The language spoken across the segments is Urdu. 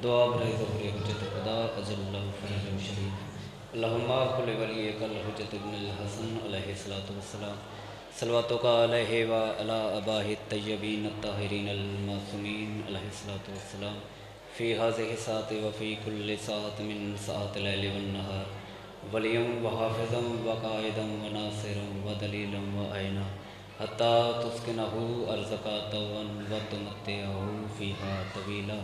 دعا برائے ظہور حجت خدا اجل اللہ فرج شریف اللہم کل ولی کل حجت ابن الحسن علیہ السلام صلواتک علیہ و علی آبائہ الطیبین الطاہرین المعصومین علیہ السلام فی ہذہ الساعۃ و فی کل ساعۃ من ساعات اللیل والنہار ولیًا و حافظا و قائدا و ناصرا و دلیلا و عینا حتی تسکنہ ارضک طوعا و تمتعہ فیہا طویلا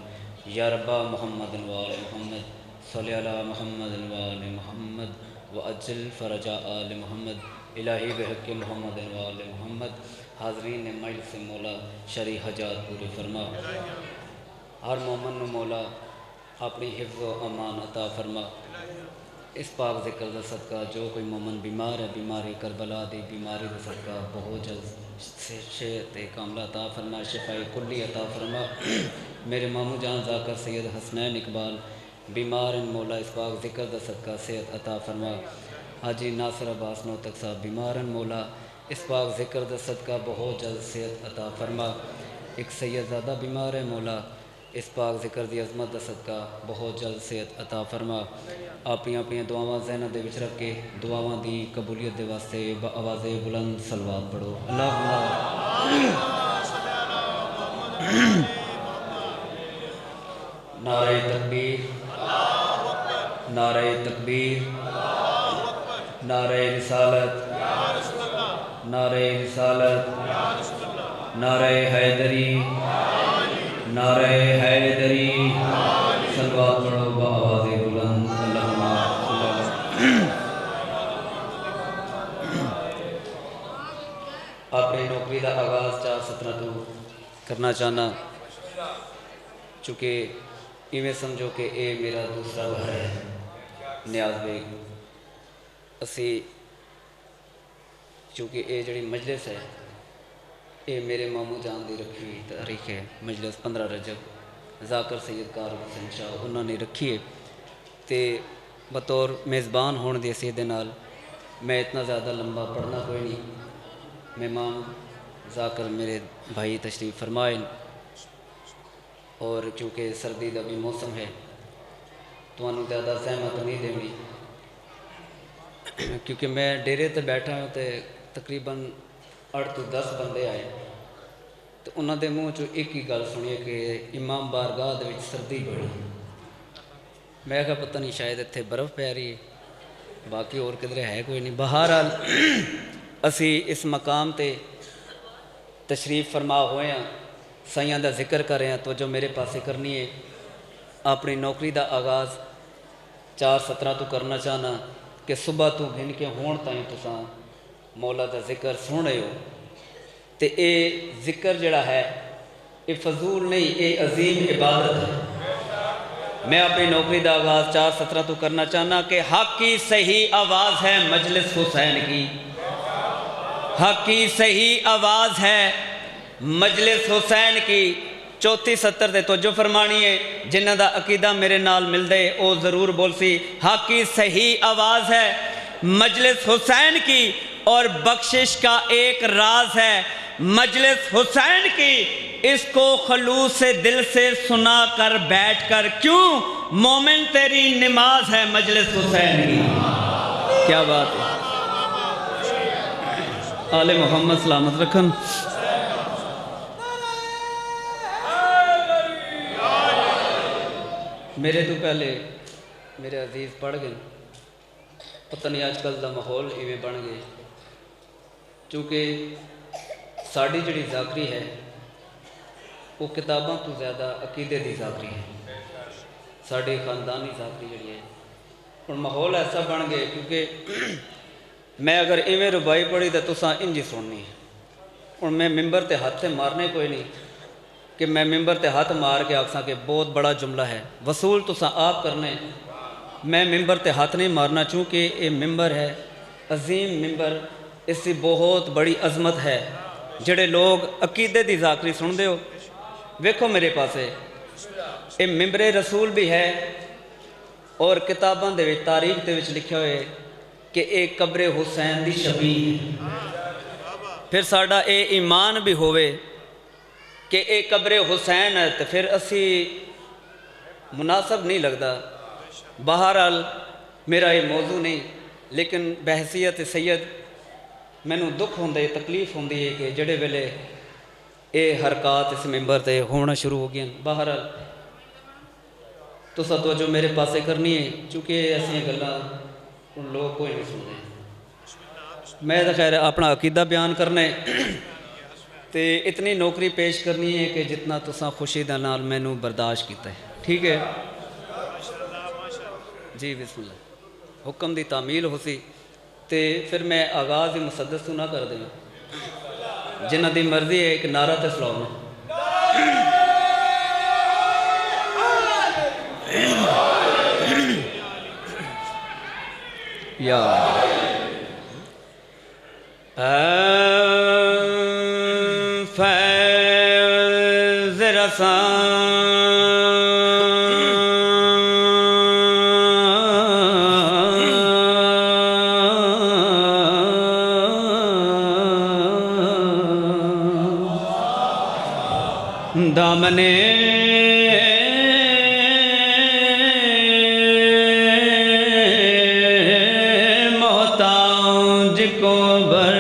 یا رب محمد وآل محمد صلی علی محمد وآل محمد وعجل فرج آل محمد الہی بحق محمد وآل محمد۔ حاضرین مجلس مولا شرعی حاجات پورے فرما، ہر مومن نو مولا اپنی حفظ و امان عطا فرما۔ اس پاک ذکر دا صدقہ جو کوئی مومن بیمار ہے، بیماری کربلا دی بیماری دا صدقہ بہت جلد صحت کاملہ عطا فرما، شفاء کلی عطا فرما۔ میرے ماموں جان ذاکر سید حسنین اقبال بیمار ہیں، مولا اس پاک ذکر دا صدقہ صحت عطا فرما۔ حاجی ناصر عباس نوتک صاحب بیمار ہیں، مولا اس پاک ذکر دا صدقہ بہت جلد صحت عطا فرما۔ ایک سید زادہ بیمار ہے، مولا اس پاک ذکر دی عظمت دا صدقہ بہت جلد صحت عطا فرما۔ اپنی اپنی دعاواں ذہناں دے وچ رکھ کے دعاواں دی قبولیت دے واسطے بآواز بلند صلوات پڑھو۔ اللہم نعرہ تکبیر، نعرہ تکبیر، نعرہ رسالت، نعرہ رسالت، نعرہ حیدری، نعرہ حیدری، صلوات پڑھو بآواز بلند۔ اللہم صلی اللہ۔ اپنی نوکری دا آغاز 4/17 تو کرنا چاہنا، چونکہ ایویں سمجھو کہ اے میرا دوسرا گھر ہے نیاز بیگ۔ اسی چونکہ اے جڑی مجلس ہے اے میرے ماموں جان دی رکھی ہوئی تاریخ ہے، مجلس 15 رجب ذاکر سید کار حسین شاہ انہوں نے رکھی ہے، تے بطور میزبان ہون دی حیثیت دے نال میں اتنا زیادہ لمبا پڑھنا کوئی نہیں۔ مہمان ذاکر میرے بھائی تشریف فرمائے، اور چونکہ سردی دا بھی موسم ہے تو انہوں زیادہ زحمت نہیں دینی، کیونکہ میں ڈیرے تے بیٹھا ہوں تے تقریباً 8 تو 10 بندے آئے، تو انہوں دے منہ چو ایک ہی گل سنی کہ امام بارگاہ دے وچ سردی بڑی۔ میں کہا پتہ نہیں شاید اتنے برف پی رہی ہے، باقی اور کدھر ہے کوئی نہیں۔ بہرحال اسی اس مقام تے تشریف فرما ہوئے ہیں، سائیاں دا ذکر کر رہے ہیں، تو جو میرے پاسے کرنی ہے اپنی نوکری دا آغاز 4/17 تو کرنا چاہنا کہ صبح تو گھن کے ہون تائیں تساں مولا دا ذکر سن رہے ہو، تے اے ذکر جڑا ہے اے فضول نہیں، اے عظیم عبادت ہے۔ میں اپنی نوکری دا آغاز 4/17 تو کرنا چاہنا کہ حق کی صحیح آواز ہے مجلس حسین کی، حق کی صحیح آواز ہے مجلس حسین کی۔ 34-70 دے توجہ فرمانی ہے، جنہ دا عقیدہ میرے نال مل دے او ضرور بول سی۔ حق کی صحیح آواز ہے مجلس حسین کی، اور بخشش کا ایک راز ہے مجلس حسین کی، اس کو خلوص سے دل سے سنا کر بیٹھ کر، کیوں مومن تیری نماز ہے مجلس حسین کی۔ کیا بات ہے، آل محمد سلامت رکھن۔ میرے تو پہلے میرے عزیز پڑھ گئے، پتہ نہیں آج کل دا ماحول ایویں بن گئے، چونکہ ساڑی جڑی ذاکری ہے وہ کتاباں تو زیادہ عقیدے دی ذاکری ہے، ساڑی خاندانی ذاکری جڑی ہے۔ اور ماحول ایسا بن گئے کیونکہ میں اگر ایویں ربائی پڑھی تو تساں انجی سننی ہے۔ اور میں ممبر تے ہاتھ مارنے کوئی نہیں کہ میں ممبر تے ہاتھ مار کے آکساں کہ بہت بڑا جملہ ہے، وصول تساں آپ کرنے، میں ممبر تے ہاتھ نہیں مارنا، چونکہ یہ ممبر ہے عظیم ممبر، اس کی بہت بڑی عظمت ہے۔ جڑے لوگ عقیدے دی ذاکری سن دے ہو، ویکھو میرے پاسے یہ ممبر رسول بھی ہے، اور کتاباں دے وچ تاریخ دے وچ لکھے ہوئے کہ ایک قبر حسین دی شبیہ ہے۔ پھر ساڑا اے ایمان بھی ہوئے کہ اے قبر حسین ہے، تو پھر اسی مناسب نہیں لگتا. بہرحال میرا یہ موضوع نہیں، لیکن بحیثیت سید مینوں دکھ ہوندا ہے، تکلیف ہوندی ہے کہ جڑے ویلے یہ حرکات اس ممبر تے ہونا شروع ہو گئے. بہرحال تساں توجہ میرے پاسے کرنی ہے، چونکہ ایسی گلاں لوگ کوئی نہیں سنتے. میں تو خیر اپنا عقیدہ بیان کرنا ہے تے اتنی نوکری پیش کرنی ہے کہ جتنا تساں خوشی دے نال مینوں برداشت کیتا ہے. ٹھیک ہے جی، بسم اللہ. حکم دی تعمیل ہو سی تے پھر میں آغاز ہی مسدس تو نہ کر دیں، جنہ دی مرضی ہے ایک نعرہ تے سلاؤ. یا فیض رساں دامنے محتاج کو بھر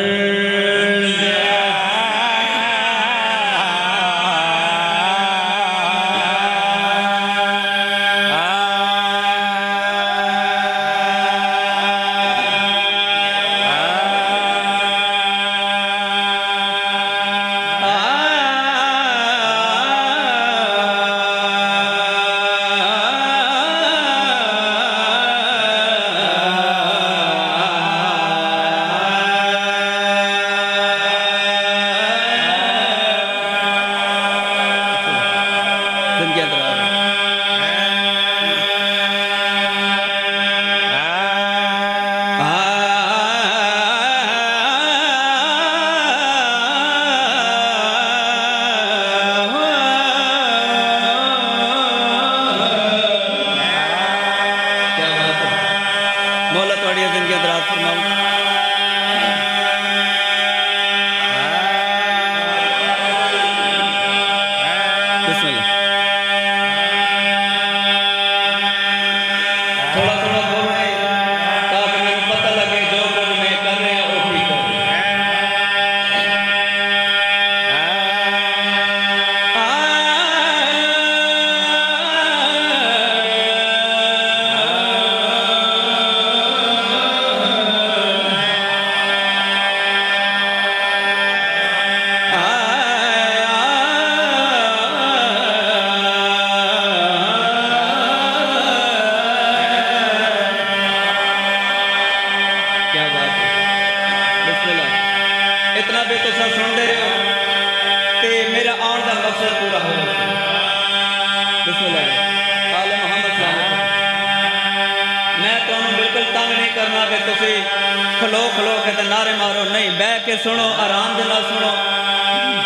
کھلو کے تے نعرے مارو نہیں، بہ کے سنو، آرام دے نال سنو،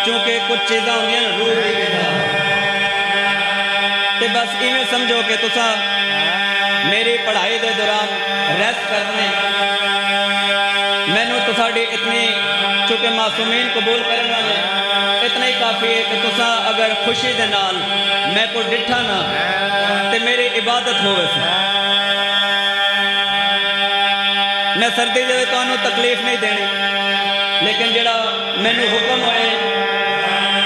چونکہ کچھ چیزاں ہوندیاں روح دی غذا تے بس ایویں سمجھو کہ تساں میری پڑھائی دے دوران ریسٹ کرنے. مینوں تساڈی اتنی چونکہ معصومین قبول کرن والے اتنا ہی کافی ہے کہ تساں اگر خوشی دے نال میں کو ڈٹھا نہ تے میری عبادت ہوئے سی. میں سردی دے تانوں تکلیف نہیں دینی، لیکن جڑا مینوں حکم ہوئے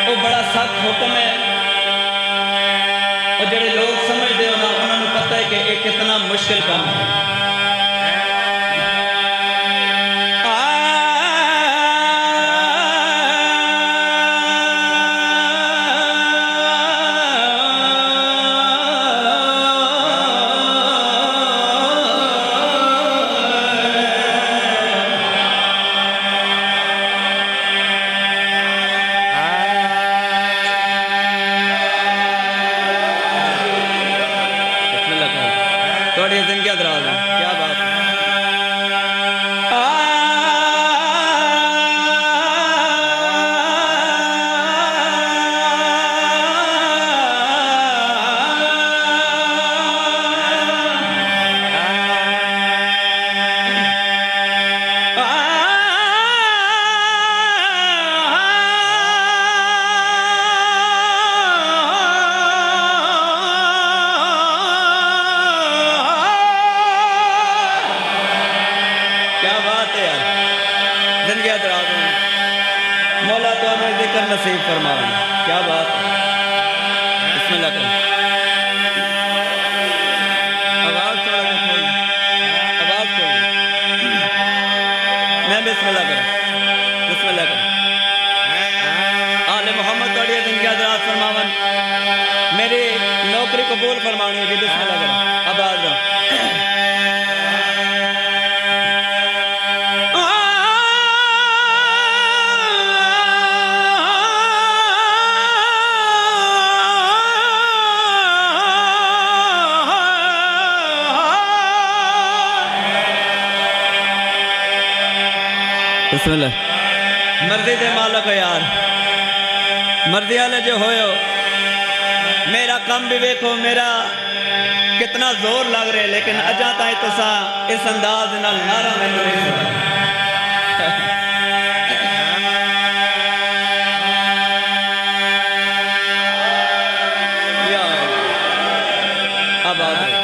وہ بڑا سخت حکم ہے. اور جڑے لوگ سمجھتے ہو نا انہوں نے پتہ ہے کہ یہ کتنا مشکل کام ہے. نصیب فرمائے. کیا بات ہے. بسم اللہ کریں. آواز تھوڑا سا کھول دیں. آواز کھول دیں. میں بسم اللہ کریں. بسم اللہ کریں. آل محمد توڑی زندگی حضرات فرماون میری نوکری قبول فرمانی ہے. بسم اللہ کریں. آباد رہو. بسم اللہ. مرضی دے مالک ہو یار, مرضی والے جو ہوئے ہو. میرا کم بھی ویکھو, میرا کتنا زور لگ رہے, لیکن اجا تائیں تسا اس انداز نال نعرہ میں نہیں سنا. یا آباد رہو.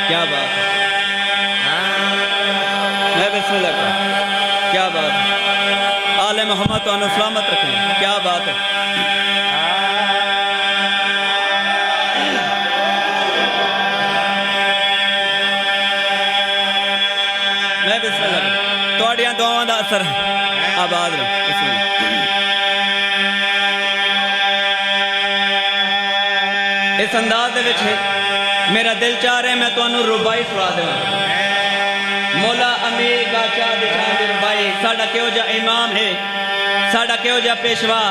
کیا بات ہے. میں بسم اللہ کروں. کیا بات ہے. آل محمد تو انہوں سلامت رکھیں. کیا بات ہے. میں بسم اللہ کروں. توڑیاں دعاواں دا اثر ہے. آباد رہو. بسم اللہ. اس انداز دے وچ میرا دل چاہ رہے میں تو انہوں ربائی سنا دوں. مولا امیر بادشاہ دچھان دی ربائی. ساڑھا کیوں جا امام ہے, ساڑھا کیوں جا پیشوا,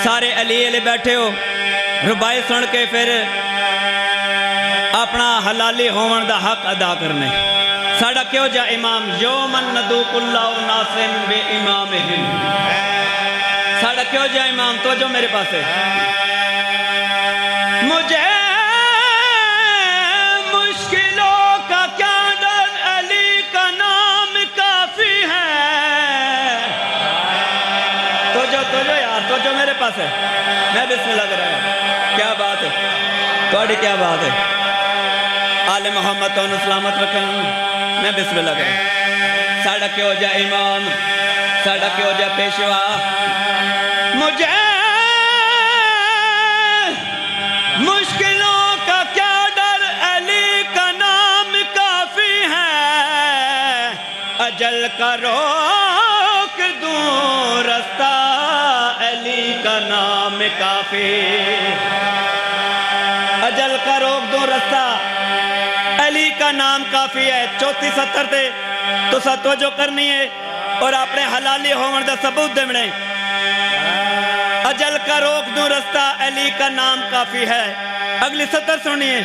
سارے علی علی بیٹھے ہو. ربائی سن کے پھر اپنا حلالی ہومن دا حق ادا کرنے. ساڑھا کیوں جا امام یومن ندوک اللہ ناسم بے امامہم. ساڑھا کیوں جا امام تو جو میرے پاس ہے. مجھے تو جو میرے پاس ہے. میں بسم اللہ کر رہا ہوں. کیا بات ہے. توڑی کیا بات ہے. آل محمد تو انہوں سلامت رکھیں. میں بسم اللہ کر رہا ہوں. ساڑھا کیوں جا امام, ساڑھا کیوں جا پیشوا. مجھے مشکلوں کا کیا ڈر, علی کا نام کافی ہے. اجل کا روک دوں رستہ, علی کا نام کافی. اجل کا روک دوں رستہ, علی کا نام کافی ہے. 34-70 تے تو سا توجہ کرنی ہے اور اپنے حلالی ہومن دا ثبوت دے مڑے. اجل کا روک دوں رستہ, علی کا نام کافی ہے. اگلی 70 سنیے.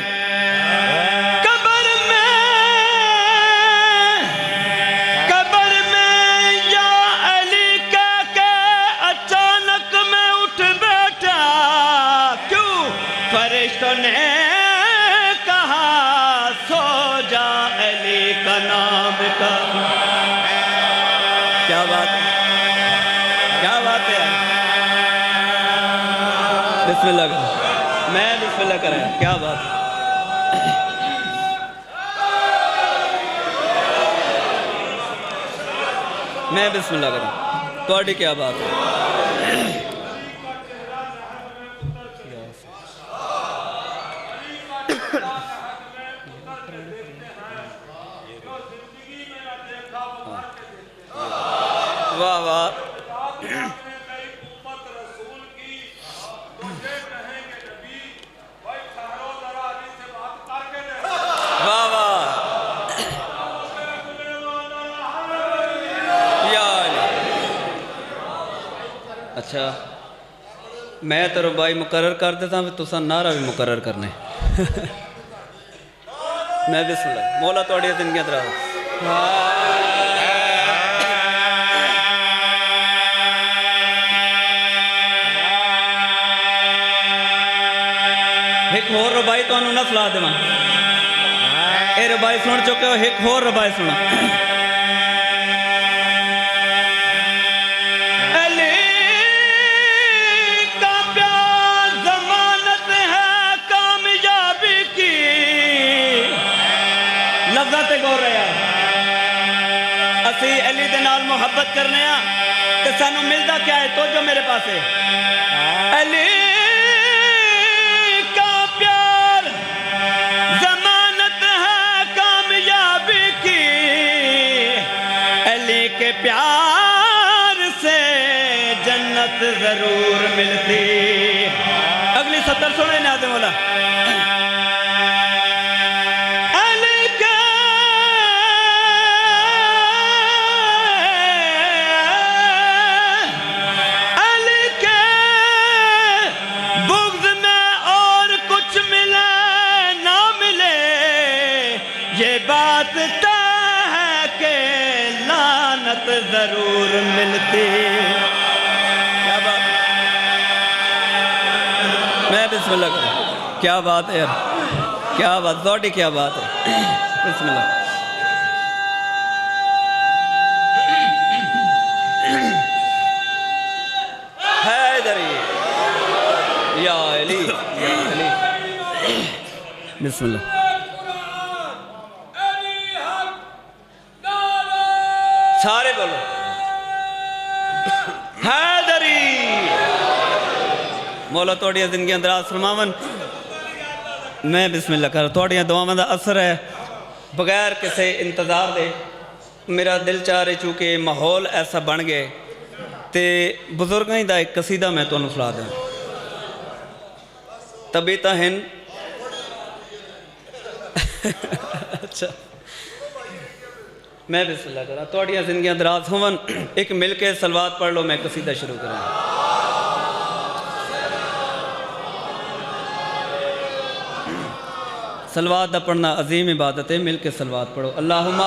فرشتوں نے کہا سو جا, علی کا نام کا. کیا بات ہے. کیا بات ہے. بسم اللہ کریں. میں بسم اللہ کریں. کیا بات ہے. میں بسم اللہ کریں. توڑی کیا بات ہے. واہ واہ. واہ واہ. اچھا میں تو ربائی مقرر کر دیتا ہوں, تسا نعرہ بھی مقرر کرنے. میں بسم اللہ. مولا توڑی زندگی دراز. ایک اور ربائی تو انہوں نہ سلا دے. اے ربائی سن چکے ہو، ایک اور ربائی سنا. علی کا پیار ضمانت ہے کامیابی کی. لفظاں تے غور رہا اسی علی دے نال محبت کرنے ہاں تے سانو ملدا کیا ہے؟ تو جو میرے پاس ہے علی کا پیار ضمانت ہے کامیابی کی. علی کے پیار سے جنت ضرور ملتی. اگلی سطر سنے ناظم مولا. ضرور ملتی. کیا بات، میں بسم اللہ کروں. کیا بات ہے یار، کیا بات دوڑی، کیا بات ہے. بسم اللہ. حیدری یا علی یا علی. بسم اللہ. سارے بولو حیدری. مولا توڑیاں زندگیاں دراز فرماون. میں بسم اللہ کر توڑیاں دعاواں دا اثر ہے بغیر کسی انتظار دے. میرا دل چاہ رہے چونکہ ماحول ایسا بن گئے تے بزرگاں دا ایک قصیدہ میں تو انہوں سنا دیں. طبیعتہ ہن اچھا میں بسم اللہ کرا. توڑیاں زندگیاں دراز ہون. ایک مل کے سلوات پڑھ لو، میں قصیدہ شروع کروں. سلوات دا پڑھنا عظیم عبادت ہے. مل کے سلوات پڑھو. اللہم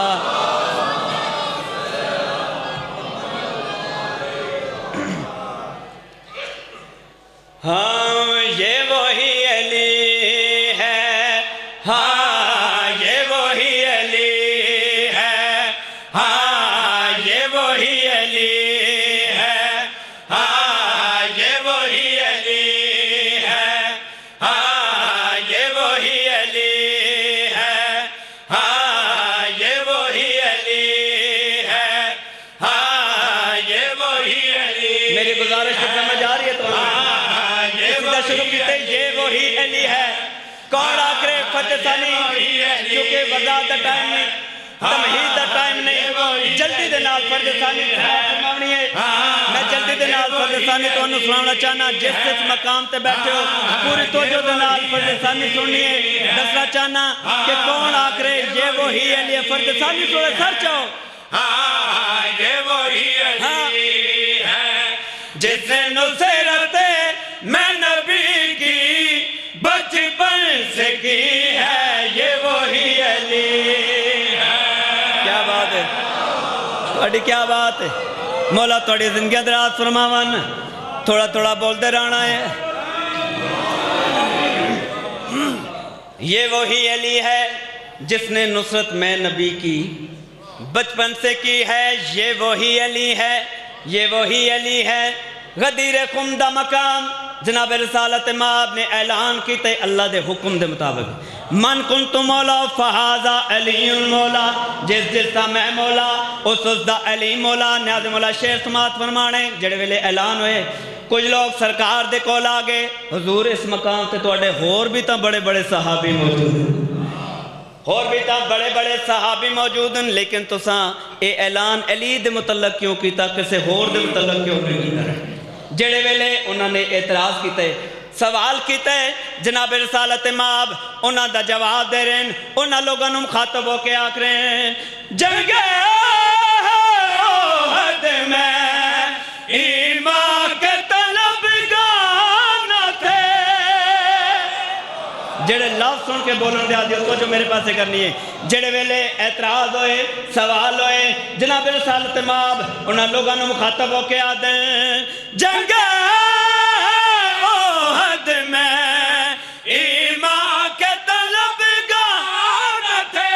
ہاں یہ وہی علی ہے، ہاں یہ وہی علی ہے، ہاں یہ وہی علی ہے، ہاں یہ وہی علی ہے، ہاں یہ وہی علی ہے، ہاں یہ وہی علی ہے، ہاں یہ وہی علی. میری گزارش کی سمجھ آ رہی ہے تو شروع کیتے یہ وہی علی ہے. کون آکرے فتح ثانی کیونکہ وضاحت دا ٹائم نہیں، تمہید دا ٹائم نہیں. جلدی دے نال فرد ثانی فرماونی ہے. میں جلدی دے نال فرد ثانی تو انہوں سناونا چاہنا. جس مقام تے بیٹھے ہو پوری توجہ دے نال فرد ثانی سننی ہے. دسنا چاہنا کہ کون آکرے یہ وہی علی ہے. فرد ثانی سوڑے سر چاہو. ہاں یہ وہی علی ہے جس نے نصرت میں نبی کی بچپن سے کی ہے. یہ وہی علی ہے. کیا بات ہے تھوڑی، کیا بات ہے. مولا تھوڑی زندگی دراز فرماون. تھوڑا تھوڑا بولتے رہنا ہے. یہ وہی علی ہے جس نے نصرت میں نبی کی بچپن سے کی ہے. یہ وہی علی ہے، یہ وہی علی ہے. غدیر خمدہ مقام جناب رسالت مآب نے اعلان کیتے اللہ دے حکم دے مطابق. من کنت مولا فہذا علی مولا. جس جس دا میں مولا اس دا علی مولا. نیاز مولا شیر سماعت فرمانے. جڑے ویلے اعلان ہوئے کچھ لوگ سرکار دے کول آگے. حضور اس مقام تے توڑے ہور بھی تا بڑے بڑے صحابی موجود ہیں، اور بھی تا بڑے بڑے صحابی موجود ہیں، لیکن تساں اے اعلان علی دے متعلق کیوں کیتا، کسے ہور دے متعلق کیوں نہیں کیتا؟ جڑے ویلے انہوں نے اعتراض کیتے، سوال کیتے، جناب رسالت مآب انہوں دا جواب دے رہے ہیں. انہوں لوگوں نے مخاطب ہو کے آکھ رہے ہیں جنگ احد میں ایمان کے طلبگار نہ تھے. جڑے لفظ سن کے بولن دے آدھی اس کو جو میرے پاسے کرنی ہے. جڑے ویلے اعتراض ہوئے، سوال ہوئے، جناب رسالت مآب انہاں لوگوں نے مخاطب ہو کے آدھے جنگ احد میں ایمان کے طلبگار نہ تھے.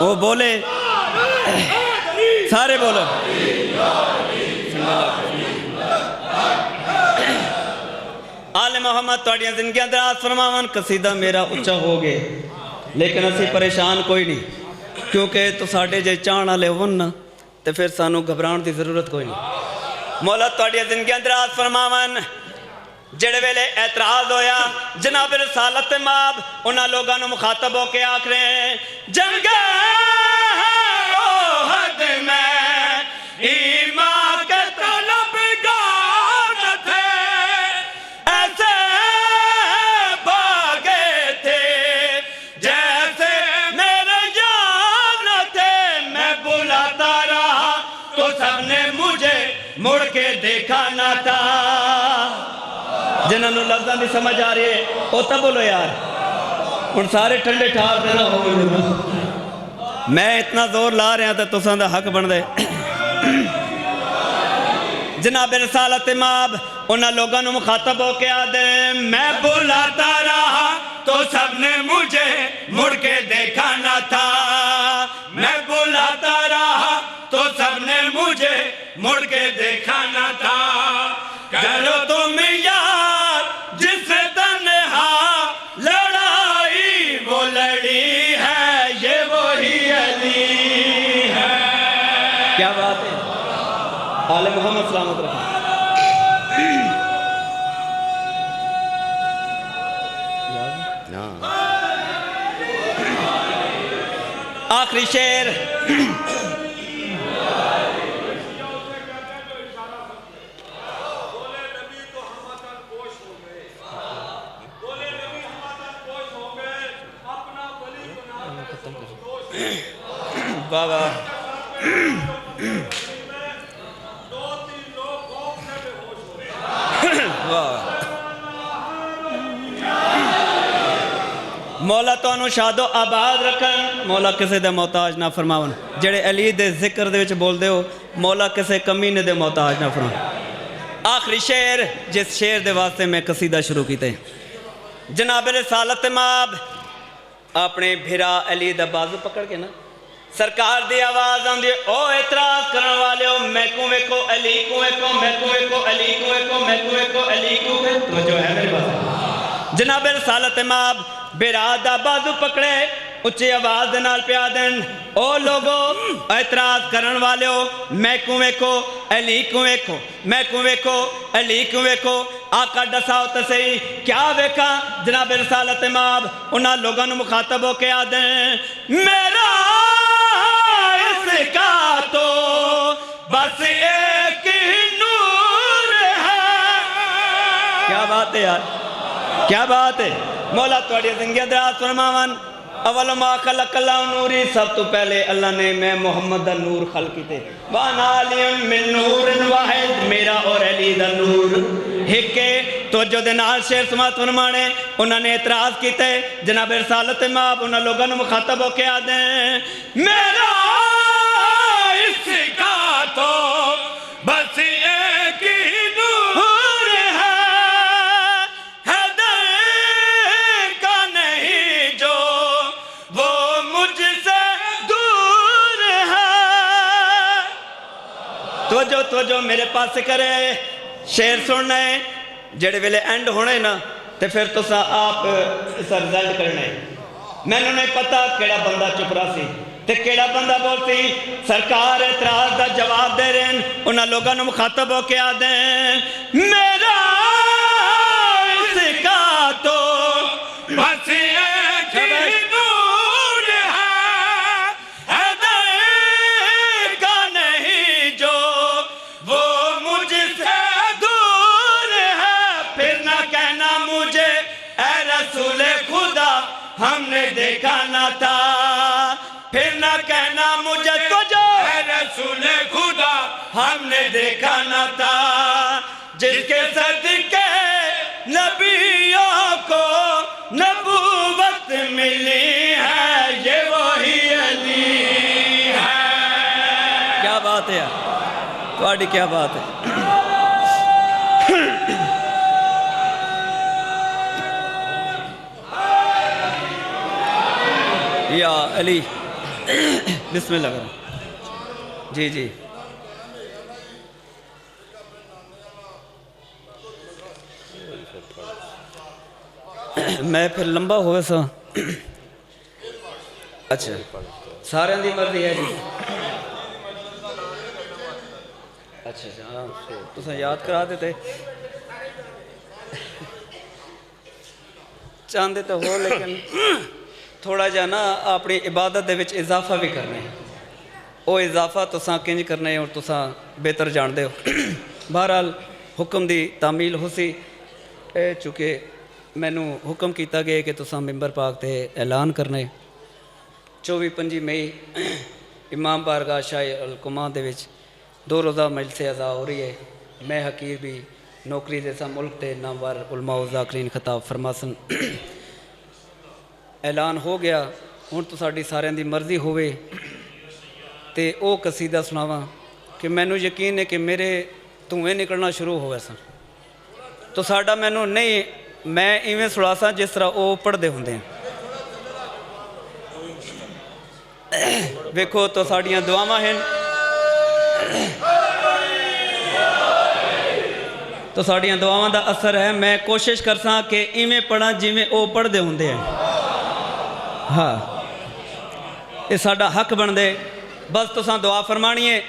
وہ بولے سارے بولو آل محمد توڑیاں زندگیاں دراز فرماون قصیدہ میرا اچھا ہو گئے لیکن اسی پریشان کوئی نہیں کیونکہ تو ساڑھے جے چاہنا لے ون تو پھر سانو گھبران دی ضرورت کوئی نہیں مولا توڑیاں زندگیاں دراز فرماون جڑے ویلے اعتراض ہویا جناب رسالت ماب انہاں لوگاں نو مخاطب ہو کے آکھ رہے ہیں جنگا اوہد میں ایمان کے طلبگار تھے ایسے بھاگے تھے جیسے میرے یار تھے میں بلاتا رہا تو سب نے مجھے مڑ کے دیکھا نہ تھا جنہوں نے لفظاں بھی سمجھ آ رہی ہے وہ تب بولو یار ان سارے ٹھنڈے ٹھار دینا ہو میں اتنا زور لا رہا تھا تو ساندہ حق بن دے جناب رسالت ماب انہاں لوگاں نو مخاطب ہو کے آدھے میں بلاتا رہا تو سب نے مجھے مڑ کے دیکھا نہ تھا میں بلاتا رہا تو سب نے مجھے مڑ کے دیکھا نہ تھا کرو تم یار جس سے تنہا لڑائی وہ لڑی ہے یہ وہی علی ہے کیا بات ہے آل محمد سلامت رکھیں آخری شعر بابا مولا تو انو شاد و آباد رکھن مولا کسے دے محتاج نہ فرماون جڑے علی دے ذکر دے وچ بول دے ہو مولا کسے کمینے دے محتاج نہ فرماون آخری شعر جس شعر دے واسطے میں قصیدہ شروع کیتے جناب رسالت ماب اپنے بھرا علی دا بازو پکڑ کے نا سرکار دی آواز آن دی او اعتراض کرنے والے ہو میں کو علی کو میں کو علی کو میں کو علی کو تو جو ہے میرے پاس جناب رسالت ماب بھرا دا بازو پکڑے اچھی آواز نال پیا دن او لوگو اعتراض کرن والے ہو میں کو علی کو میں کو علی کو آقا ڈساؤ تسئی کیا ویکا جناب رسالت ماب انہاں لوگاں نو مخاطب ہو کے آدھیں میرا اس کا تو بس ایک نور ہے کیا بات ہے یار کیا بات ہے مولا توڑی زندگی دراز فرماون اول ما خلق اللہ نوری سب تو پہلے اللہ نے میں محمد دا نور خلق کیتے وَانَ عَلِيٌ مِّن نُورٍ واحد میرا اور علی دا نور ہکے تو جو دنال شیر سمات فرمانے انہوں نے اعتراض کیتے جناب رسالت ماب انہوں لوگوں نے مخاطب ہو کے آدھیں میرا اس کا تو بس ایک ہی نور ہے حیدر کا نہیں جو وہ مجھ سے دور ہے تو جو میرے پاس کرے شعر سننا ہے جڑے ویلے اینڈ ہونے نا تے پھر تو سا آپ اسا رزلٹ کرنا ہے میں نے نہیں پتا کیڑا بندہ چپ رہا سی تے کیڑا بندہ بولتی سرکار اعتراض دا جواب دے رہے ہیں انہاں لوگاں نو مخاطب ہو کے آدھیں میرا اس کا تو بس ایک ہی نور ہے حیدر کا نہیں جو وہ مجھ سے دور ہے پھر نہ کہنا مجھے اے رسول خدا ہم نے دیکھا نہ تھا پھر نہ کہنا مجھے تجھے اے رسول خدا ہم نے دیکھا نہ تھا جس کے صدقے نبیوں کو نبوت ملی ہے یہ وہی علی ہے کیا بات ہے یار تواڈی کیا بات ہے یا علی بسم اللہ کریں. جی جی میں پھر لمبا ہوئے سا. اچھا سارے دی مرضی ہے جی. اچھا اچھا ہاں تساں یاد کرا دیتے چاہتے تو ہو لیکن تھوڑا جا نا اپنی عبادت دے وچ اضافہ بھی کرنے. وہ اضافہ تساں کنج کرنے اور تساں بہتر جان دے ہو. بہرحال حکم دی تعمیل ہو سی چونکہ مینوں حکم کیتا گیا کہ تساں ممبر پاک تے اعلان کرنے. 24-25 مئی امام بارگاہ شاہ القماں دے وچ 2 روزہ مجلس عزا ہو رہی ہے. میں حقیر بھی نوکری دے سا ملک تے نامور علماء و ذاکرین خطاب فرماسن. اعلان ہو گیا ہن تو ساڈی سارے دی مرضی ہوئے تے او قصیدہ سناواں کہ مینوں یقین ہے کہ میرے دھوئیں نکلنا شروع ہوئے سن تو ساڈا مینوں نہیں میں ایویں سنا سا جس طرح او پڑھدے ہوندے ہیں. ویکھو تو ساڈیاں دعاواں ہیں تو ساڈیاں دعاواں دا اثر ہے. میں کوشش کرساں کہ ایویں پڑھاں جویں او پڑھدے ہوندے ہیں. ہاں یہ ساڈا حق بن دے. بس تساں دعا فرمانی ہے.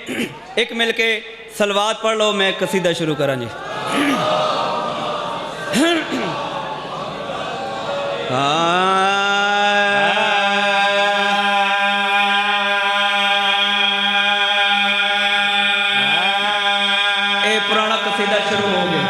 ایک مل کے صلوات پڑھ لو. میں قصیدہ شروع کراں جی. اے پرانا قصیدہ شروع ہو گیا.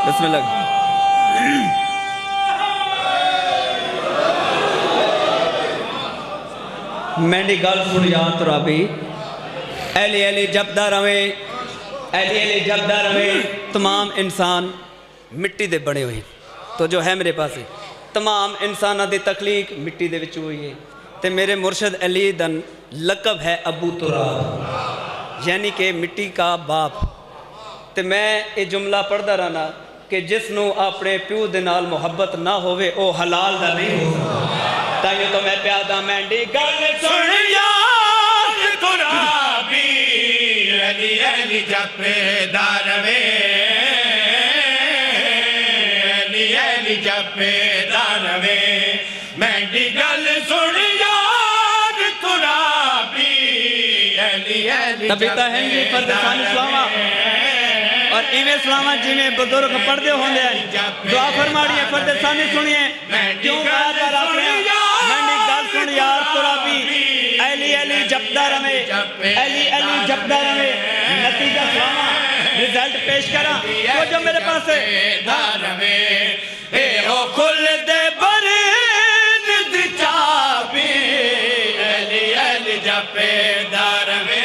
بسم اللہ. مینڈی گل سن یا ترابی ایلی ایلی جبدہ رویں ایلی ایلی جبدہ رویں. تمام انسان مٹی دے بڑے ہوئے تو جو ہے میرے پاس تمام انسانہ دی تخلیق مٹی دے وچ ہوئی ہے. تے میرے مرشد علی دن لقب ہے ابو تراب یعنی کہ مٹی کا باپ. تے میں یہ جملہ پڑھدا رہنا کہ جس نو اپنے پیو دے نال محبت نہ ہوئے او حلال دا نہیں ہو سکتا. تائیوں تو میں پیادا مینڈی گل سن یار ترابی علی علی جپے داروے علی علی جپے داروے مینڈی گل سن یار ترابی علی علی تبیتا ہے جی پردسان اسلامہ اور ایویں سلامہ جنہیں بزرگ پردے ہوندے ہیں. دعا فرماڑی ہے پردسانی سنیے کیوں بار بار آپ نے مینڈی گل سن یار ترابی ایلی ایلی جبدہ روے ایلی ایلی جبدہ روے. نتیجہ سلامہ رزلٹ پیش کرا تو جو میرے پاس ہے داروے اے او کھل دے برد دی چابی علی علی جپے داروے.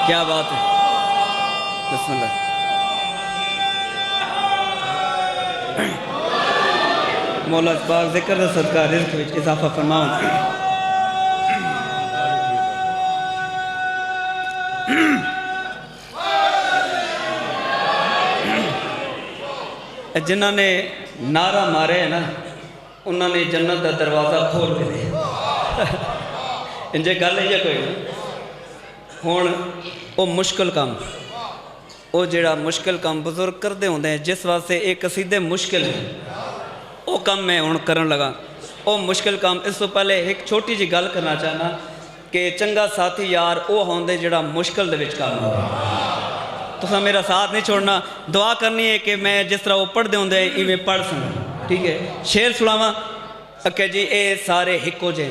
کیا بات ہے. بسم اللہ. مولا پاک ذکر دا صدقہ رزق وچ اضافہ فرماؤں. جنہاں نے نعرہ مارے ہیں نا انہوں نے جنت دا دروازہ کھول کے دے. انجے گل ہے کوئی ہون او مشکل کام او جڑا مشکل کام بزرگ کر دے ہوندے ہیں جس واسطے ایک قصیدے مشکل ہے او کام میں ہون کرن لگا. او مشکل کام اس تو پہلے ایک چھوٹی جی گل کرنا چاہنا کہ چنگا ساتھی یار او ہوندے جڑا مشکل دے وچ کام ہوندے. تو میرا ساتھ نہیں چھوڑنا. دعا کرنی ہے کہ میں جس طرح وہ پڑھ دے ہوندے ایویں پڑھ سکوں. ٹھیک ہے شیر سناواں کہ جی اے سارے ہکو جے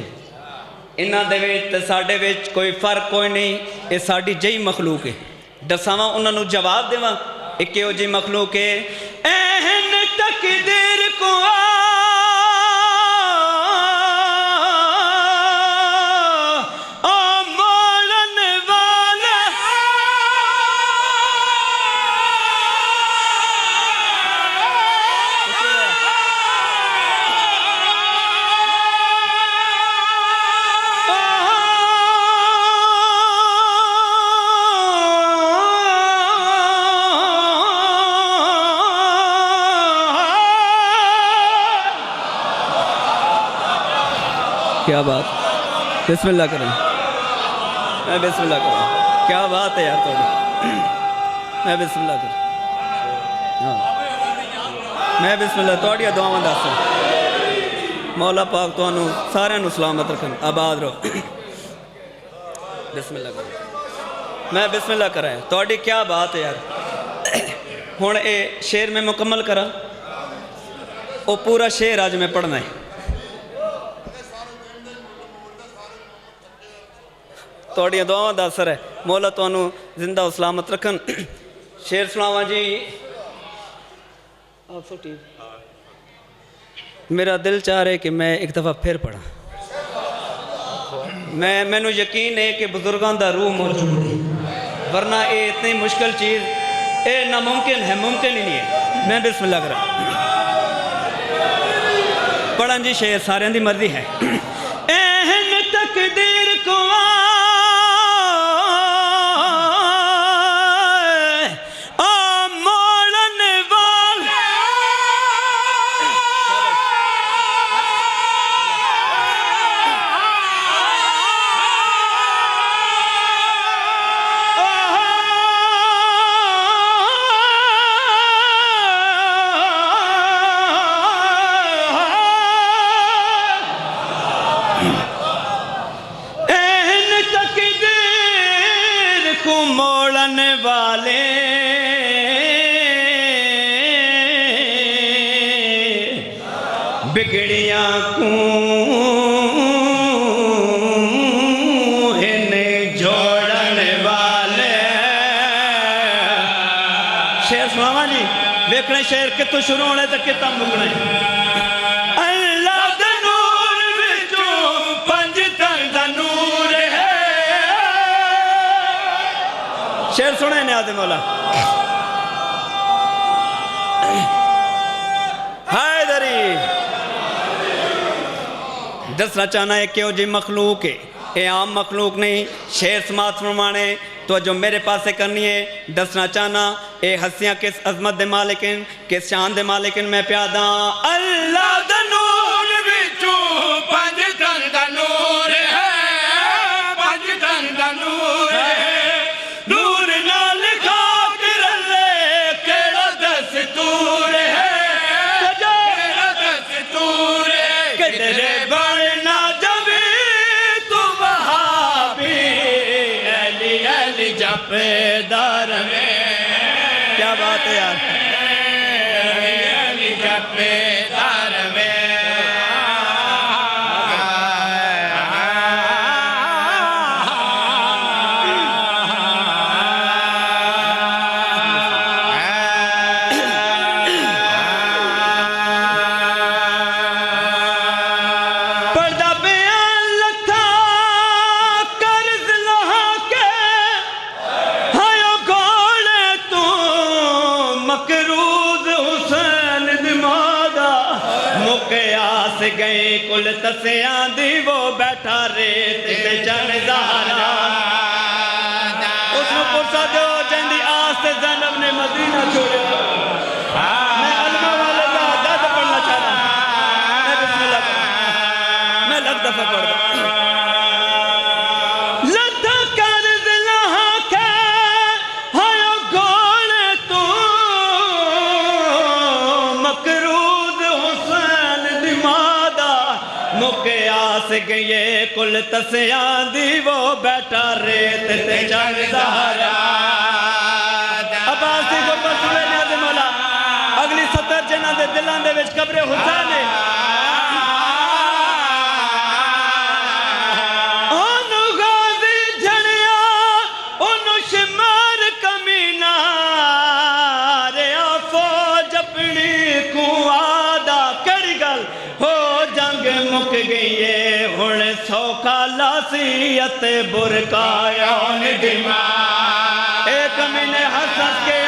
انہاں دے وچ تے ساڈے وچ کوئی فرق کوئی نہیں. اے ساڈی جئی مخلوق ہے. دساواں انہاں نوں جواب دیواں اے کہو جی مخلوق ہے. اہن تقدیر کو کیا بات. بسم اللہ کریں. میں بسم اللہ کریں. کیا بات ہے یار تھوڑی. میں بسم اللہ کریں. ہاں میں بسم اللہ تھوڑی دعاواں دس. مولا پاک تانوں سارے نوں سلامت رکھن آباد رہو. بسم اللہ کریں. میں بسم اللہ کریں. تھوڑی کیا بات ہے یار. ہن اے شعر میں مکمل کراں. او پورا شعر آج میں پڑھنا ہے. توڑیاں دعاواں دا اثر ہے. مولا تانوں زندہ و سلامت رکھن. شعر سناواں جی. میرا دل چاہ رہے کہ میں ایک دفعہ پھر پڑھا. مینوں یقین ہے کہ بزرگاں دا روح موجود ہے ورنہ اے اتنی مشکل چیز اے ناممکن ہے. ممکن ہی نہیں ہے. میں بسم اللہ کرا پڑھن جی شعر سارے دی مرضی ہے. اہم تقدیر کو موڑن والے بگڑیاں کو جوڑن والے. شعر سناواں جی. ویکھنا شعر کتوں شروع ہونے تے کتوں مکنا ہے. اللہ دے نور وچوں پنج تن دا نور ہے. شعر سنے نیاز مولا. حیدری دسنا چاہنا ہے کہ وہ جی مخلوق ہے. اے عام مخلوق نہیں. شعر سماعت فرمانے تو جو میرے پاسے کرنی ہے دسنا چاہنا اے ہستیاں کس عظمت دے مالکن کس شان دے مالکن میں پیادا. اللہ دا نور وچوں پنج تن دا نور ہے. پنج تن دا نور ہے. نور نال خاک رلے کیڑا دستور ہے. کیڑا دستور ہے. کدرے بڑھنا جبی تو وہابی علی علی جپے دار میں. کیا بات ہے یار. علی جپے دار میں. مکروز حسین دماغ مکے آس گئے کل تسیاں دی وہ بیٹھا ریت تے چن زہرا اس میں پرسا دو جندی آس تے زینب نے مدینہ چھوڑیا میں علمہ والے زیادہ پڑھنا چاہتا ہوں میں بسم اللہ پڑھا میں لگ دفعہ پڑھ دوں مکے آس گئے کل تسیاں دی وہ بیٹھا ریت تے چن زہرا عباسی غربت ہوئے نیاز مولا اگلی 70 جنہ دے دلان دے وچ قبر حسین ہے انو غازی جھڑیا انو شمار کمینہ ریا فوج اپنی کو آدھا کڑی گل ہو جنگ مک گئی ہے ہن سوکھا لاسیت برکایا ان دماغ ایک میں نے ہنس کے